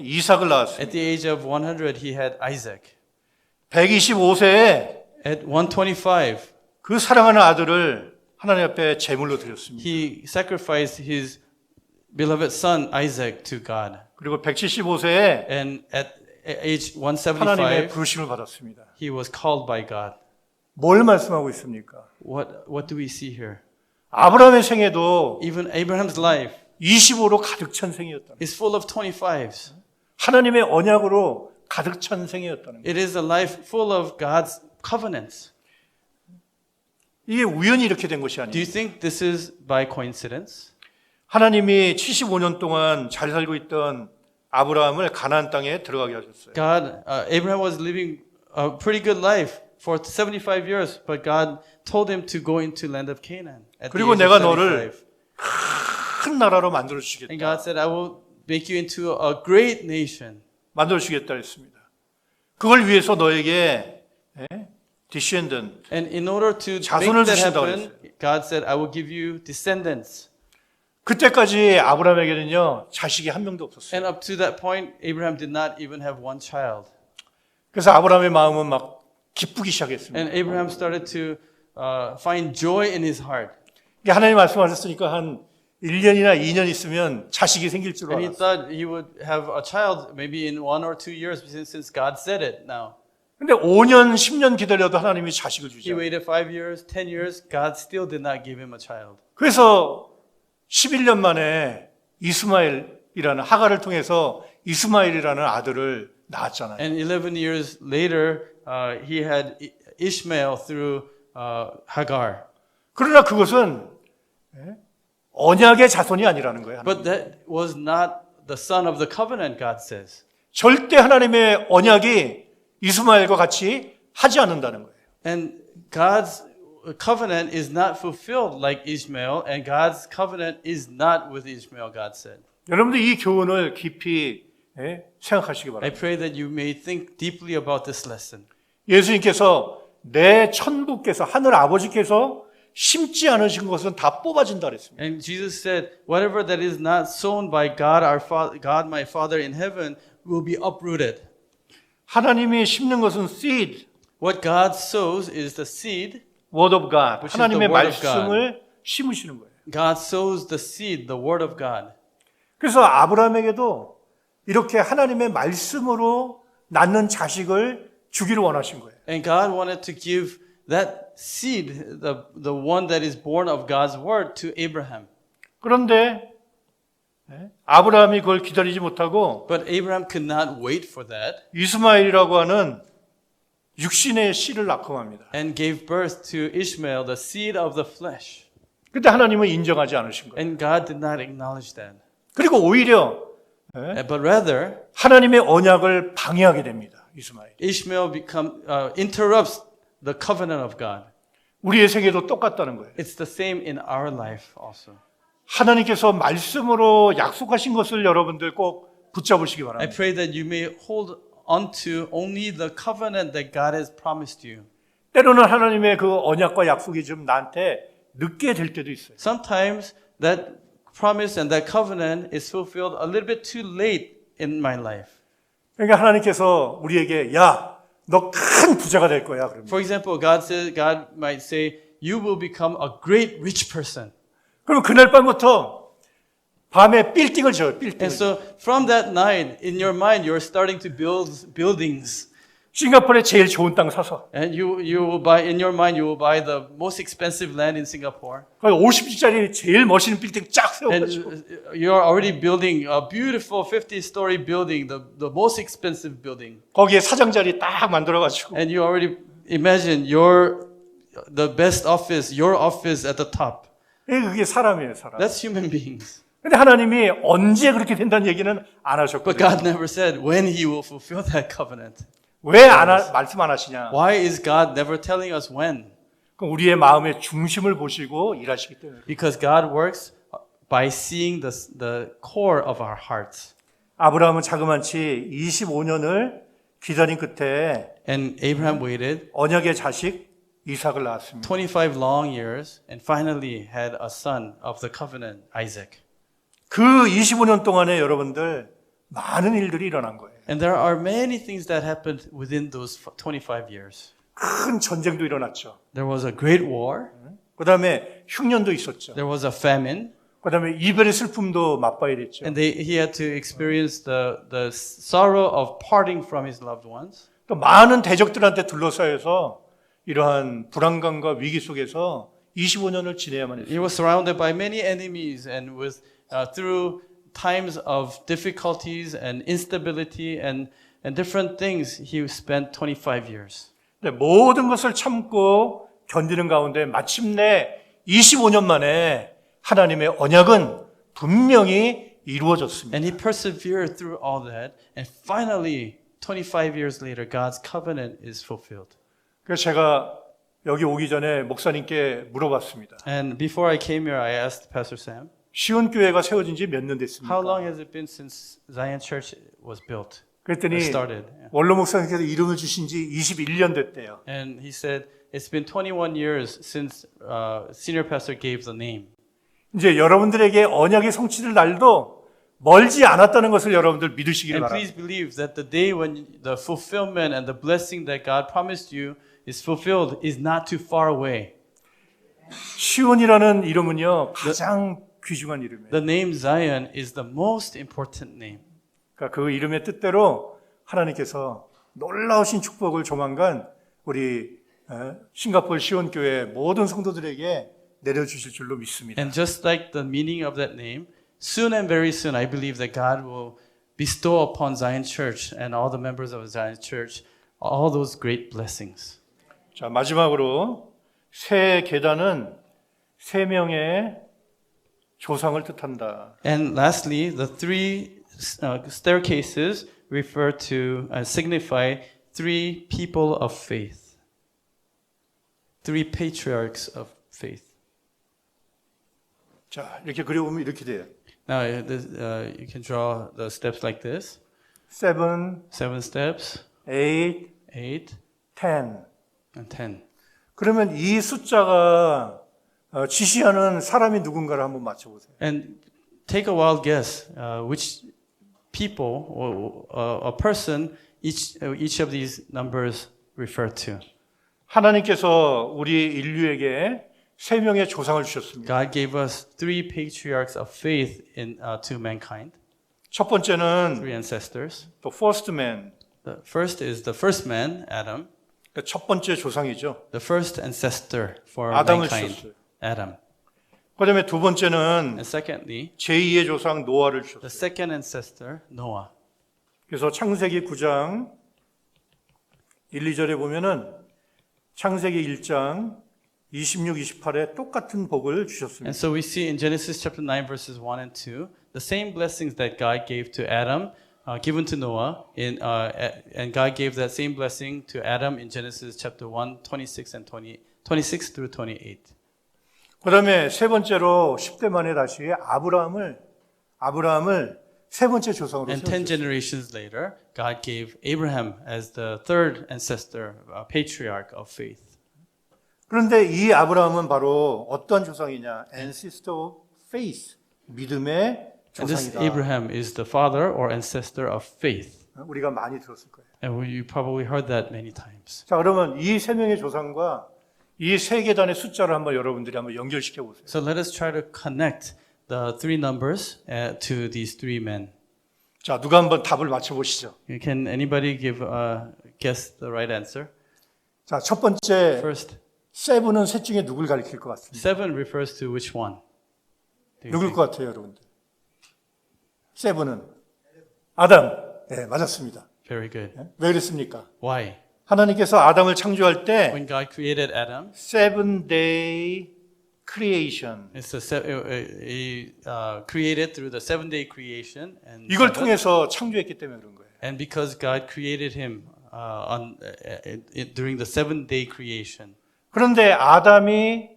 이삭을 낳았습니다. At the age of 100, he had Isaac. 125세에 At 125, 그 사랑하는 아들을 하나님 앞에 제물로 드렸습니다. he sacrificed his beloved son Isaac to God. 그리고 175세에 And at age 하나님의 175, 부르심을 받았습니다. he was called by God. 뭘 말씀하고 있습니까? What do we see here? 아브라함의 생애도 Even Abraham's life 25로 가득 찬 생이었다는 거예요. is full of 25s. 하나님의 언약으로 가득 찬 생이었다는 거예요. It is a life full of God's covenants. 이게 우연히 이렇게 된 것이 Do 아니에요. you think this is by coincidence? 하나님이 75년 동안 잘 살고 있던 아브라함을 가나안 땅에 들어가게 하셨어요. Abraham was living a pretty good life for 75 years, but God told him to go into land of Canaan at the 그리고 age 내가 of 너를 75. 큰 나라로 만들어 And 주시겠다. God said, I will make you into a great nation. 만들어 주시겠다 했습니다. 그걸 위해서 너에게 descendant, And in order to make 자손을 that 주신다고 happen, God said, I will give you descendants. 그때까지 아브라함에게는요 자식이 한 명도 없었어요. And up to that point, Abraham did not even have one child. 그래서 아브라함의 마음은 막 기쁘기 시작했습니다. And Abraham started to find joy in his heart. 이게 하나님 말씀하셨으니까 한 1년이나 2년 있으면 자식이 생길 줄 And he 알았어요. thought he would have a child maybe in 1 or 2 years since God said it now. 근데 5년, 10년 기다려도 하나님이 자식을 He 주죠. waited 5 years, 10 years, God still did not give him a child. 그래서 11년 만에 이스마엘이라는 하갈을 통해서 이스마엘이라는 아들을 낳았잖아요. And 11 years later, he had Ishmael through Hagar. 그러나 그것은 언약의 자손이 아니라는 거예요. But that was not the son of the covenant, God says. 절대 하나님의 언약이 이스마엘과 같이 하지 않는다는 거예요. And God's covenant is not fulfilled like Ishmael, and God's covenant is not with Ishmael, God said. 여러분들 이 교훈을 깊이 생각하시기 I 바랍니다. pray that you may think deeply about this lesson. 예수님께서 내 천부께서 하늘 아버지께서 심지 않으신 것은 다 뽑아진다 그랬습니다. And Jesus said, whatever that is not sown by God, God my Father in heaven, will be uprooted. 하나님이 심는 것은 seed, What God sows is the seed. word of God. Which is 하나님의 the word of 말씀을 심으시는 거예요. God sows the seed, the word of God. 그래서 아브라함에게도 이렇게 하나님의 말씀으로 낳는 자식을 주기를 원하신 거예요. And God wanted to give that seed, the one that is born of God's word, to Abraham. 그런데 아브라함이 그걸 기다리지 못하고 But Abraham could not wait for that 이스마엘이라고 하는 육신의 씨를 낳고합니다. and gave birth to Ishmael, the seed of the flesh. 그때 하나님은 인정하지 않으신 거예요. And God did not acknowledge that. 그리고 오히려 But rather, 하나님의 언약을 방해하게 됩니다. 이스마엘. Ishmael interrupts the covenant of God. 우리의 생애도 똑같다는 거예요. It's the same in our life also. 하나님께서 말씀으로 약속하신 것을 여러분들 꼭 붙잡으시기 I 바랍니다. pray that you may hold onto only the covenant that God has promised you. 때로는 하나님의 그 언약과 약속이 좀 나한테 늦게 될 때도 있어요. Sometimes that promise and that covenant is fulfilled a little bit too late in my life. 그러니까 하나님께서 우리에게 야, 너 큰 부자가 될 거야. 그러면 For example, God might say, you will become a great rich person. 그럼 그날 밤부터 밤에 빌딩을 지어요. 빌딩을. And so from that night, in your mind, you're starting to build buildings. 싱가포르에 제일 좋은 땅 사서 And you will buy, in your mind, you will buy the most expensive land in Singapore. 거기 50층짜리 제일 멋있는 빌딩 쫙 And 세워가지고 you are already building a beautiful 50-story building, the most expensive building. 거기에 사장 자리 딱 만들어가지고 And you already imagine the best office, your office at the top. 그게 사람이에요, 사람. That's human beings. 근데 하나님이 언제 그렇게 된다는 얘기는 안 But 하셨거든요. God never said when He will fulfill that covenant. 왜 말씀 안 하시냐? Why is God never telling us when? 그럼 우리의 마음의 중심을 보시고 일하시기 때문에. Because God works by seeing the core of our hearts. 아브라함은 자그만치 25년을 기다린 끝에 And Abraham waited 언약의 자식 이삭을 낳았습니다. 25 long years and finally had a son of the covenant, Isaac. 그 25년 동안에 여러분들 많은 일들이 일어난 거예요. And there are many things that happened within those 25 years. 큰 전쟁도 일어났죠. There was a great war. 그 다음에 흉년도 있었죠. There was a famine. 그 다음에 이별의 슬픔도 맛봐야 됐죠. And he had to experience the sorrow of parting from his loved ones. 또 많은 대적들한테 둘러싸여서 이러한 불안감과 위기 속에서 25년을 지내야만 했어요. He was surrounded by many enemies and through times of difficulties and instability and different things, he spent 25 years. 근데 모든 것을 참고 견디는 가운데 마침내 25년 만에 하나님의 언약은 분명히 이루어졌습니다. And he persevered through all that, and finally, 25 years later, God's covenant is fulfilled. 그래서 제가 여기 오기 전에 목사님께 물어봤습니다. And before I came here, I asked Pastor Sam, 시온 교회가 세워진 지 몇 년 how 됐습니까? long has it been since Zion Church was built? 그랬더니 started. 원로 목사님께서 이름을 주신 지 21년 됐대요. And he said, it's been 21 years since senior pastor gave the name. 이제 여러분들에게 언약의 성취될 날도 멀지 않았다는 것을 여러분들 믿으시기를 And 바랍니다. please believe that the day when the fulfillment and the blessing that God promised you is fulfilled is not too far away. 시온이라는 이름은요 가장 귀중한 이름이에요. The name Zion is the most important name. 그러니까 그 이름의 뜻대로 하나님께서 놀라우신 축복을 조만간 우리 싱가포르 시온 교회 모든 성도들에게 내려주실 줄로 믿습니다. And just like the meaning of that name, soon and very soon I believe that God will bestow upon Zion Church and all the members of Zion Church all those great blessings. 자, 마지막으로 새 계단은 세 명의 조상을 뜻한다. And lastly, the three staircases refer to and signify three people of faith, three patriarchs of faith. 자, 이렇게 그려보면 이렇게 돼요. Now, you can draw the steps like this: 7, 7 steps, 8, 8, 10. and 10. 그러면 이 숫자가 지시하는 사람이 누군가를 한번 맞춰보세요. And take a wild guess which people or a person each of these numbers refer to. 하나님께서 우리 인류에게 세 명의 조상을 주셨습니다. God gave us three patriarchs of faith to mankind, 첫 번째는 three ancestors. the first man, The first is the first man, Adam, 첫 번째 조상이죠. the first ancestor for 아담을 mankind, 주셨어요. Adam. 그다음에 두 번째는 And secondly, 제2의 조상 노아를 the 주셨어요. second ancestor, Noah. 그래서 창세기 9장 1, 2절에 보면은 창세기 1장 26, 28에 똑같은 복을 주셨습니다. And so we see in Genesis chapter 9 verses 1 and 2, the same blessings that God gave to Adam, given to Noah, and God gave that same blessing to Adam in Genesis chapter 1, 26 and 26 through 28. 그다음에 세 번째로 10대 만에 다시 아브라함을 세 번째 조상으로 And 10 세웠어요. generations later, God gave Abraham as the third ancestor, patriarch of faith. 그런데 이 아브라함은 바로 어떤 조상이냐? ancestor of faith, 믿음의 And this 조상이다. Abraham is the father or ancestor of faith. 우리가 많이 들었을 거예요. And you probably heard that many times. 자, 그러면 이 세 명의 조상과 이 세 계단의 숫자를 한번 여러분들이 한번 연결시켜 보세요. So let us try to connect the three numbers to these three men. 자, 누가 한번 답을 맞춰 보시죠. Can anybody guess the right answer? 자, 첫 번째 First, 세븐은 셋 중에 누굴 가리킬 것 같습니다. seven refers to which one? Do you 누굴 think? 것 같아요, 여러분들? 세븐은 아담. 네, 맞았습니다. Very good. 네? 왜 그랬습니까? Why? 하나님께서 아담을 창조할 때 When God created Adam, seven day creation it's created through the 7-day creation, and 이걸 Sabbath. 통해서 창조했기 때문에 그런 거예요. And because God created him during the 7-day creation. 그런데 아담이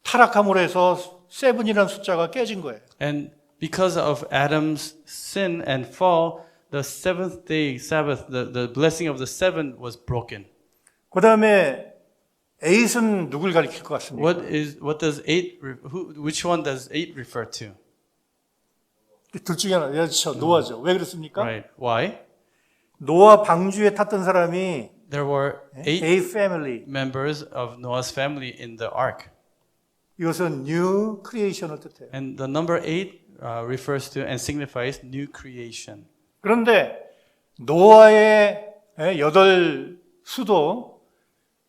타락함으로 해서 세븐이라는 숫자가 깨진 거예요. And because of Adam's sin and fall, the 7th-day Sabbath, the blessing of the seven was broken. 그 다음에 에잇은 누굴 가리킬 것 같습니까? What does which one does 8 refer to? 둘 중에 하나, 그렇죠. 노아죠. 왜 그렇습니까? Right. Why? 노아 방주에 탔던 사람이 There were 8 A family. members of Noah's family in the ark. 이것은 new creation을 뜻해요. And the number 8 refers to and signifies new creation. 그런데 노아의 8수도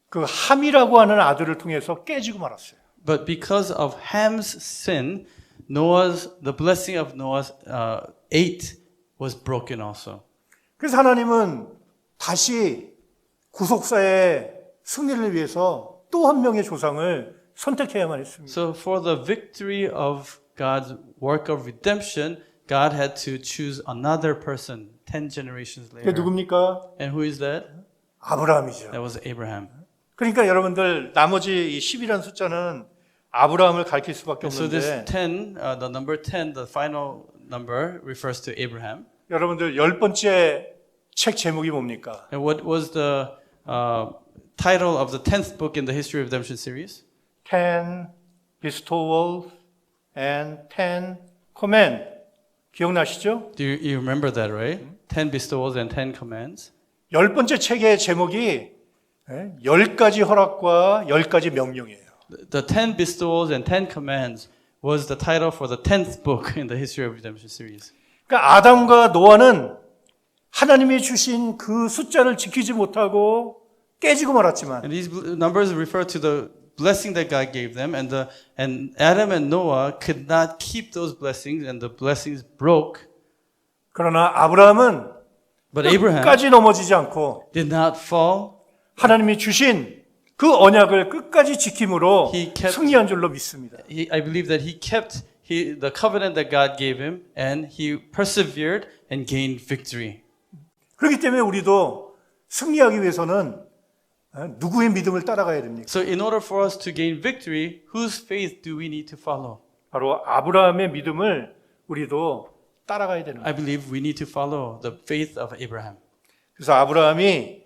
그 함이라고 하는 아들을 통해서 깨지고 말았어요. But because of Ham's sin, the blessing of Noah's 8 was broken also. 그래서 하나님은 다시 구속사의 승리를 위해서 또 한 명의 조상을 선택해야만 했습니다. So for the victory of God's work of redemption, God had to choose another person 10 generations 그게 later. 누굽니까? And who is that? 아브라함이죠. That was Abraham. 그러니까 여러분들 나머지 이 10이라는 숫자는 아브라함을 가리킬 수밖에 And so this 없는데 10, the number 10, the final number refers to Abraham. 여러분들 10번째 책 제목이 뭡니까? And what was the title of the 10th book in the History of Redemption series? 10 bestowals and 10 command. 기억나시죠? Do you remember that, right? 10 bestowals and 10 commands. 10번째 책의 제목이 10가지 허락과 10가지 명령이에요. The 10 bestowals and 10 commands was the title for the 10th book in the History of Redemption series. 그러니까 아담과 노아는 하나님이 주신 그 숫자를 지키지 못하고 깨지고 말았지만 And these numbers refer to the blessing that God gave them, and Adam and Noah could not keep those blessings, and the blessings broke. 그러나 아브라함은 But Abraham 끝까지 넘어지지 않고 did not fall. 하나님이 주신 그 언약을 끝까지 지킴으로 He kept- 승리한 줄로 믿습니다. I believe that he kept the covenant that God gave him, and he persevered and gained victory. 그렇기 때문에 우리도 승리하기 위해서는 누구의 믿음을 따라가야 됩니까? So in order for us to gain victory, whose faith do we need to follow? 바로 아브라함의 믿음을 우리도 따라가야 되는 거예요. I believe we need to follow the faith of Abraham. 그래서 아브라함이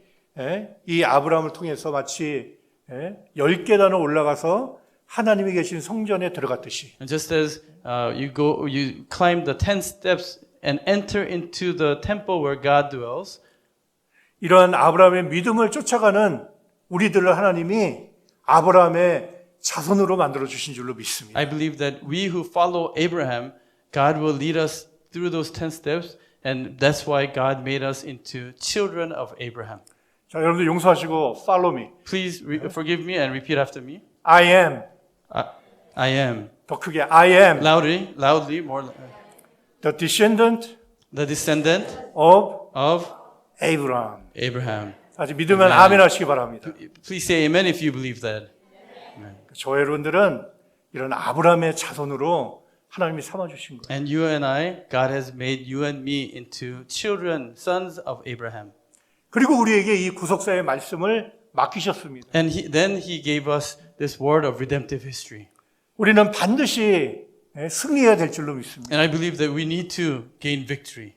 이 아브라함을 통해서 마치 10계단을 올라가서 하나님이 계신 성전에 들어갔듯이 And just as you climb the 10 steps and enter into the temple where God dwells, 이러한 아브라함의 믿음을 쫓아가는 우리들을 하나님이 아브라함의 자손으로 만들어 주신 줄로 믿습니다. I believe that we who follow Abraham, God will lead us through those 10 steps, and that's why God made us into children of Abraham. 자, 여러분들 용서하시고 follow me. Please forgive me and repeat after me. I am. I am. 더 크게 I am Loudly, more. the descendant The descendant of of Abraham. Abraham. 아직 믿으면 Amen. 아멘 하시기 바랍니다. Please say amen if you believe that. 저 여러분들은 이런 아브라함의 자손으로 하나님이 삼아 주신 거예요. And you and I, God has made you and me into children, sons of Abraham. 그리고 우리에게 이 구속사의 말씀을 맡기셨습니다. And then he gave us this word of redemptive history. 우리는 반드시 승리해야 될 줄로 믿습니다. And I believe that we need to gain victory.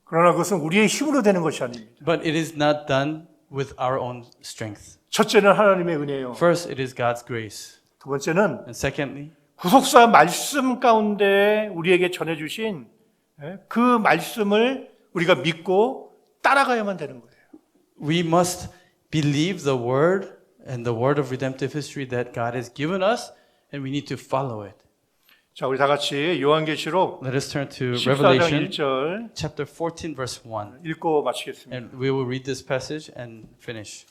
그러나 그것은 우리의 힘으로 되는 것이 아닙니다. But it is not done with our own strength. 첫째는 하나님의 은혜요. First, it is God's grace. 두 번째는 And secondly, 구속사 말씀 가운데 우리에게 전해주신 그 말씀을 우리가 믿고 따라가야만 되는 거예요. we must believe the word and the word of redemptive history that God has given us, and we need to follow it. 자, 우리 다 같이 요한계시록 Let us turn to 14장 Revelation 1절 chapter 14, verse 1. 읽고 마치겠습니다. And we will read this passage and finish.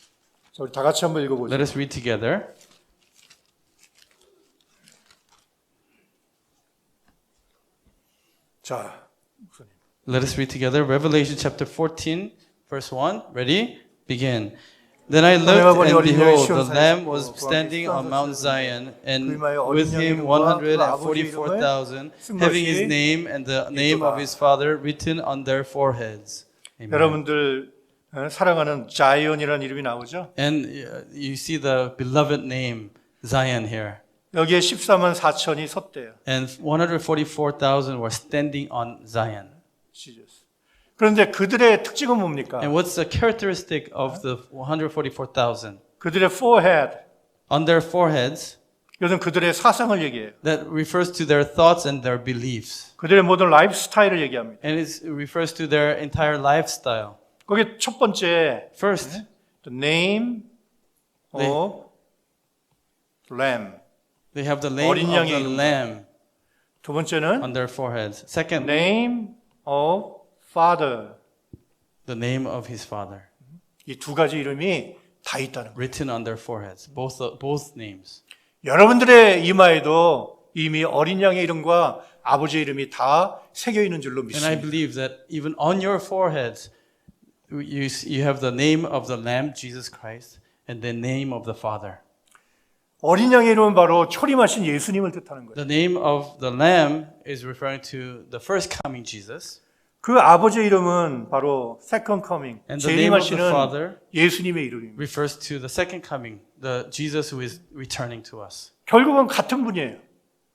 자, 우리 다 같이 한번 읽어보죠. Let us read together. 자, 목사님. Let us read together Revelation chapter 14, verse 1. Ready? Begin. Then I looked, and behold, the Lamb was standing on Mount Zion, and with him 144,000, having his name and the name of his Father written on their foreheads. Amen. 여러분들 사랑하는 자이언이라는 이름이 나오죠? And you see the beloved name, Zion, here. 여기에 14만 4천이 섰대요. And 144,000 were standing on Zion. 그런데 그들의 특징은 뭡니까? And what's the characteristic of the 144,000? 그들의 forehead, On their foreheads, 이것은 그들의 사상을 얘기해요. that refers to their thoughts and their beliefs. 그들의 모든 라이프 스타일을 얘기합니다. And it refers to their entire lifestyle. 거기 첫 번째, First, the name of lamb. they have the name 어린 of 양의 the 이름. Lamb 두 번째는 on their foreheads. Second, name of father. the name of his Father 이 두 가지 이름이 다 있다는 거예요. written on their foreheads. Both names. 여러분들의 이마에도 이미 어린 양의 이름과 아버지의 이름이 다 새겨 있는 줄로 And I 믿습니다. believe that even on your foreheads, you have the name of the Lamb, Jesus Christ, and the name of the Father. 어린 양의 이름은 바로 초림하신 예수님을 뜻하는 거예요. The name of the Lamb is referring to the first coming Jesus. 그 아버지의 이름은 바로 second coming, And the name of the 재림하시는 Father 예수님의 이름입니다. refers to the second coming, the Jesus who is returning to us. 결국은 같은 분이에요.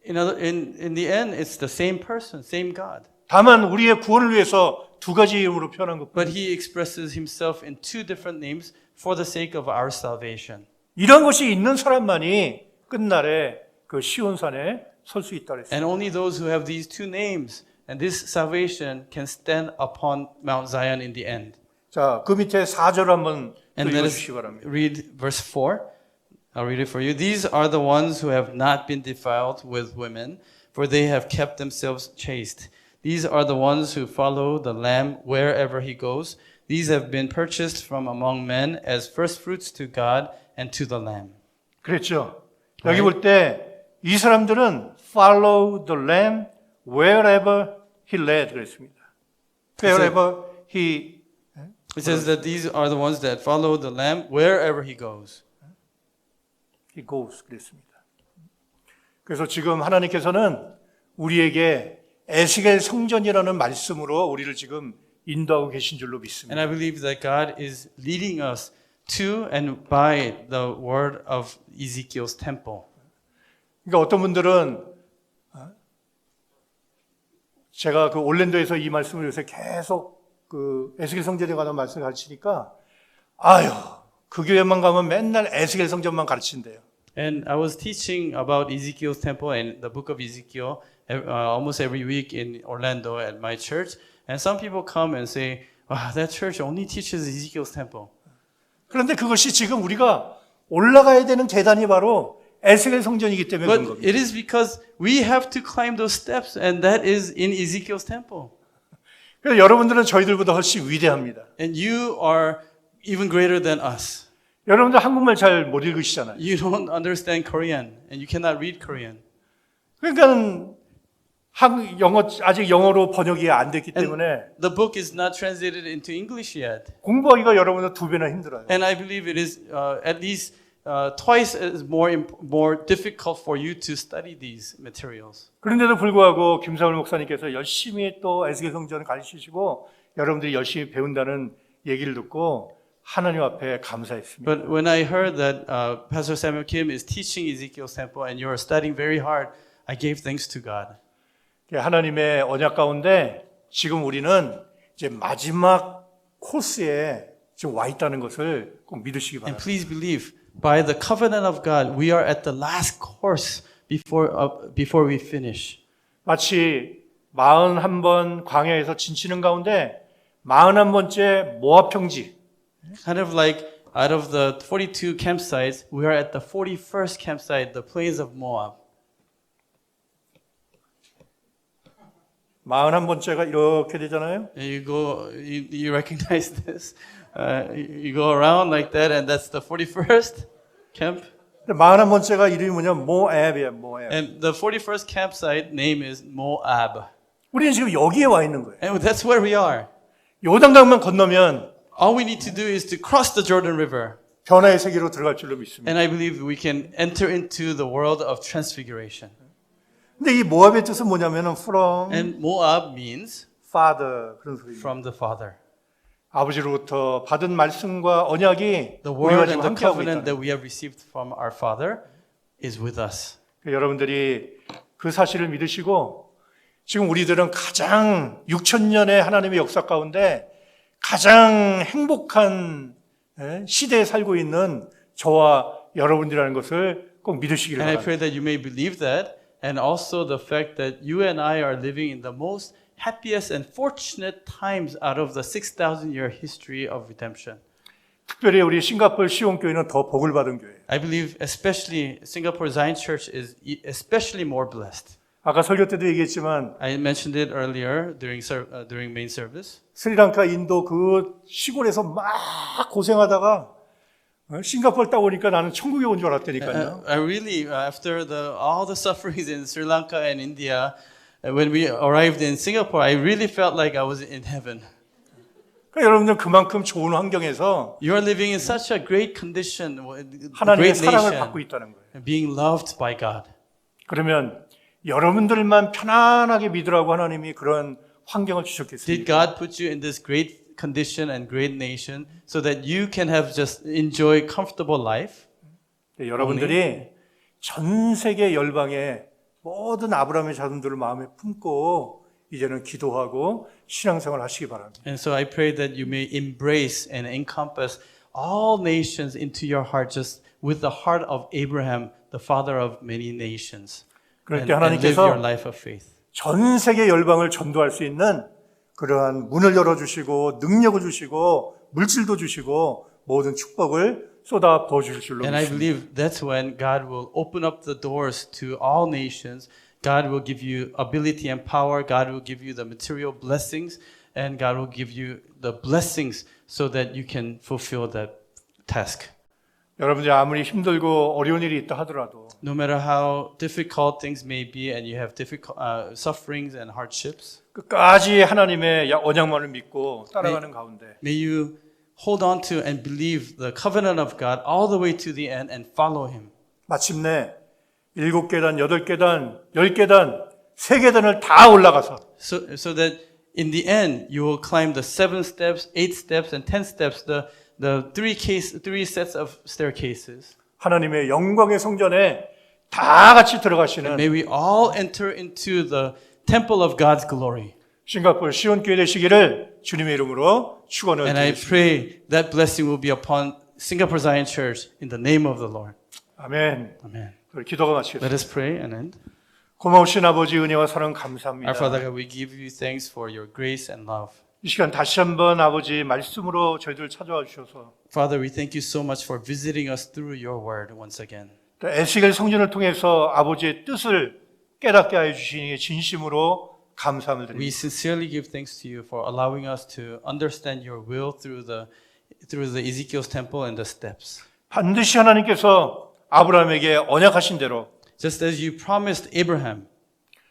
In the end, it's the same person, same God. 다만 우리의 구원을 위해서 두 가지 이름으로 표현한 것뿐. But he expresses himself in two different names for the sake of our salvation. 이런 것이 있는 사람만이 끝날에 그 시온산에 설 수 있다 그랬어요. And only those who have these two names and this salvation can stand upon Mount Zion in the end. 자, 그 밑에 4절 한번 And let us 읽어주시기 바랍니다. read verse 4. I'll read it for you. These are the ones who have not been defiled with women, for they have kept themselves chaste. These are the ones who follow the Lamb wherever he goes. These have been purchased from among men as first fruits to God and to the Lamb. 그랬죠. 여기 볼 때 이 사람들은 follow the lamb wherever he led 그랬습니다. wherever he It says that these are the ones that follow the Lamb wherever he goes. goes 그랬습니다. 그래서 지금 하나님께서는 우리에게 에스겔 성전이라는 말씀으로 우리를 지금 인도하고 계신 줄로 And 믿습니다. I believe that God is leading us to and by the word of Ezekiel's temple. 그러니까 어떤 분들은 제가 그 올랜도에서 이 말씀을 요새 계속 그 에스겔 성전에 관한 말씀을 가르치니까 아유 그 교회만 가면 맨날 에스겔 성전만 가르친대요. And I was teaching about Ezekiel's temple and the book of Ezekiel almost every week in Orlando at my church. And some people come and say, wow, that church only teaches Ezekiel's temple. 그런데 그것이 지금 우리가 올라가야 되는 계단이 바로 에스겔 성전이기 때문에 그런 But 겁니다. it is because we have to climb those steps, and that is in Ezekiel's temple. 그래서 여러분들은 저희들보다 훨씬 위대합니다. And you are even greater than us. 여러분들 한국말 잘 못 읽으시잖아요. You don't understand Korean, and you cannot read Korean. 그러니까 영어 아직 영어로 번역이 안 됐기 때문에 The book is not translated into English yet. 공부하기가 여러분들 두 배나 힘들어요. And I believe it is at least twice as more difficult for you to study these materials. 그런데도 불구하고 김사울 목사님께서 열심히 또 에스겔 성전을 가르치시고 여러분들이 열심히 배운다는 얘기를 듣고 하나님 앞에 감사했습니다. But when I heard that Pastor Samuel Kim is teaching Ezekiel's temple and you are studying very hard, I gave thanks to God. 하나님의 언약 가운데 지금 우리는 이제 마지막 코스에 지금 와 있다는 것을 꼭 믿으시기 And 바랍니다. please believe, by the covenant of God, we are at the last course before we finish. 마치 41번 광야에서 진치는 가운데 41번째 모압 평지 Kind of like out of the 42 campsites, we are at the 41st campsite, the plains of Moab. 41번째가 이렇게 되잖아요. You recognize this? You go around like that, and that's the 41st camp. 41번째가 이름이 뭐냐면 모압이에요. 모압. And the 41st campsite name is Moab. 우리는 지금 여기에 와 있는 거예요. And that's where we are. 요단강만 건너면 All we need to do is to cross the Jordan River. 변화의 세계로 들어갈 줄로 믿습니다. And I believe we can enter into the world of transfiguration. 근데 이 모압의 뜻은 뭐냐면은 from And Moab means father 그런 소리입니다. from the Father. 아버지로부터 받은 말씀과 언약이 The 우리와 word 지금 and the 함께하고 covenant 있다. that we have received from our Father is with us. 여러분들이 그 사실을 믿으시고 지금 우리들은 가장 6,000년의 하나님의 역사 가운데 가장 행복한 시대에 살고 있는 저와 여러분들이라는 것을 꼭 믿으시기를 And I 바랍니다. pray that you may believe that, and also the fact that you and I are living in the most happiest and fortunate times out of the 6,000 year history of redemption. 특별히 우리 싱가포르 시온교회는 더 복을 받은 교회예요. I believe especially Singapore Zion Church is especially more blessed. 아까 설교 때도 얘기했지만 I mentioned it earlier during main service. 스리랑카, 인도 그 시골에서 막 고생하다가 싱가포르 딱 오니까 나는 천국에 온 줄 알았다니까요. I really, after all the sufferings in Sri Lanka and India, when we arrived in Singapore, I really felt like I was in heaven. 그러니까 여러분들 그만큼 좋은 환경에서 You are living in such a great condition, 하나님의 great 사랑을 받고 nation, 있다는 거예요. being loved by God. 그러면 여러분들만 편안하게 믿으라고 하나님이 그런 환경을 Did 주셨겠습니까? God put you in this great condition and great nation so that you can have just enjoy comfortable life? 여러분들이 전 세계 열방의 모든 아브라함의 자손들을 마음에 품고 이제는 기도하고 신앙생활 하시기 바랍니다. And so I pray that you may embrace and encompass all nations into your heart just with the heart of Abraham, the father of many nations. 그럴 And 때 live your 하나님께서 life of faith. 전 세계 열방을 전도할 수 있는 그러한 문을 열어주시고 능력을 주시고 물질도 주시고 모든 축복을 쏟아 부어주실 줄로 And I 믿습니다. believe that's when God will open up the doors to all nations. God will give you ability and power. God will give you the material blessings. And God will give you the blessings so that you can fulfill that task. 여러분들이 아무리 힘들고 어려운 일이 있다 하더라도 No matter how difficult things may be and you have difficult sufferings and hardships, 끝까지 하나님의 언약만을 믿고 따라가는 가운데 may you hold on to and believe the covenant of God all the way to the end and follow Him. 마침내 7계단, 8계단, 10계단, 3계단을 다 올라가서 So that in the end you will climb the 7 steps, 8 steps, and 10 steps, the three sets of staircases. 하나님의 영광의 성전에 다 같이 들어가시는 May we all enter into the temple of God's glory. 싱가포르 시온교회 되시기를 주님의 이름으로 축원을 And I 드리겠습니다. pray that blessing will be upon Singapore Zion Church in the name of the Lord. 아멘. Amen. 우리 기도가 마치겠습니다. Let us pray and end. 고마우신 아버지 은혜와 사랑 Our 감사합니다. Father God, we give you thanks for your grace and love. 이 시간 다시 한번 아버지 말씀으로 저희들 찾아와 주셔서 Father, we thank you so much for visiting us through your word once again. 또 에스겔 성전을 통해서 아버지의 뜻을 깨닫게 하여 주시니 진심으로 감사함을 We 드립니다. sincerely give thanks to you for allowing us to understand your will through the Ezekiel's temple and the steps. 반드시 하나님께서 아브라함에게 언약하신 대로 Just as you promised Abraham,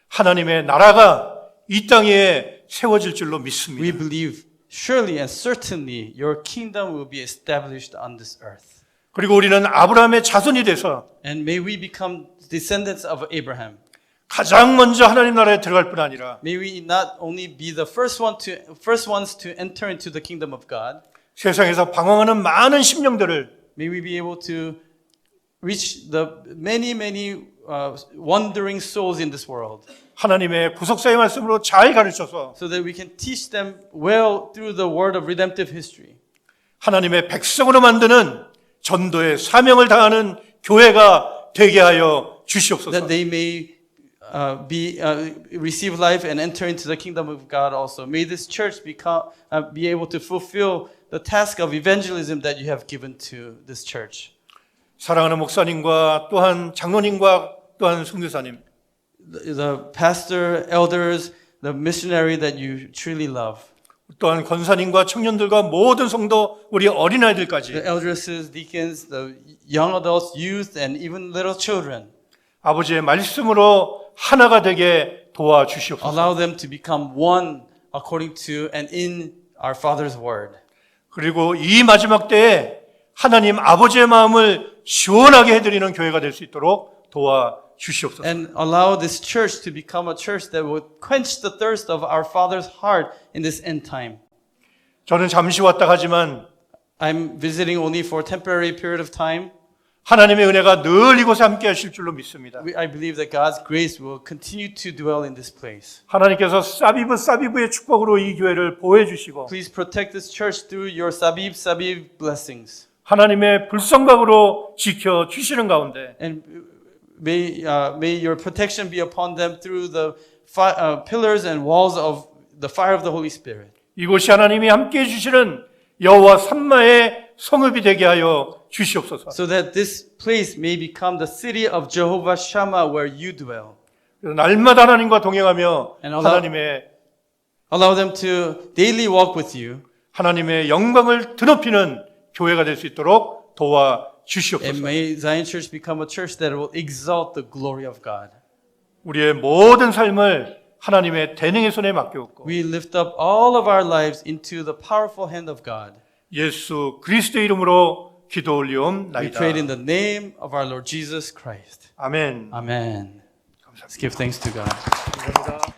하나님의 나라가 이 땅에 세워질 줄로 we 믿습니다. believe surely and certainly your kingdom will be established on this earth. 그리고 우리는 아브라함의 자손이 돼서 And may we become descendants of Abraham. 가장 먼저 하나님 나라에 들어갈 뿐 아니라 May we not only be the first ones to enter into the kingdom of God, 세상에서 방황하는 많은 심령들을 may we be able to reach the many wandering souls in this world, 하나님의 구속사의 말씀으로 잘 가르쳐서 so that we can teach them well through the word of redemptive history. 하나님의 백성으로 만드는 전도의 사명을 다하는 교회가 되게 하여 주시옵소서. That they may receive life and enter into the kingdom of God also. May this church be able to fulfill the task of evangelism that you have given to this church. 사랑하는 목사님과 또한 장로님과 또한 선교사님, The pastor, elders, the missionary that you truly love. 또한 권사님과 청년들과 모든 성도, 우리 어린아이들까지 The eldresses, deacons, the young adults, youth, and even little children. 아버지의 말씀으로 하나가 되게 도와주시옵소서. Allow them to become one according to and in our Father's word. 그리고 이 마지막 때에 하나님 아버지의 마음을 시원하게 해드리는 교회가 될 수 있도록 도와주시옵소서. And allow this church to become a church that will quench the thirst of our Father's heart in this end time. 저는 잠시 왔다 가지만 I'm visiting only for a temporary period of time. 하나님의 은혜가 늘 이곳에 함께 하실 줄로 믿습니다. I believe that God's grace will continue to dwell in this place. 하나님께서 사비브의 축복으로 이 교회를 보호해 주시고 Please protect this church through your sabib blessings. 하나님의 불성각으로 지켜 주시는 가운데 And may your protection be upon them through the pillars and walls of the fire of the Holy Spirit. 이곳이 하나님이 함께 해 주시는 여호와 삼마의 성읍이 되게 하여 주시옵소서. So that this place may become the city of Jehovah Shammah where you dwell. 날마다 하나님과 동행하며 And allow them to daily walk with you. 하나님의 영광을 드높이는 교회가 될 수 있도록 도와 And 주시옵소서. may Zion Church become a church that will exalt the glory of God. 우리의 모든 삶을 하나님의 대능의 손에 맡겨놓고 We lift up all of our lives into the powerful hand of God. 예수 그리스도의 이름으로 기도 We 올리옵나이다. prayed in the name of our Lord Jesus Christ. 아멘. Amen. Let's give thanks to God. 감사합니다.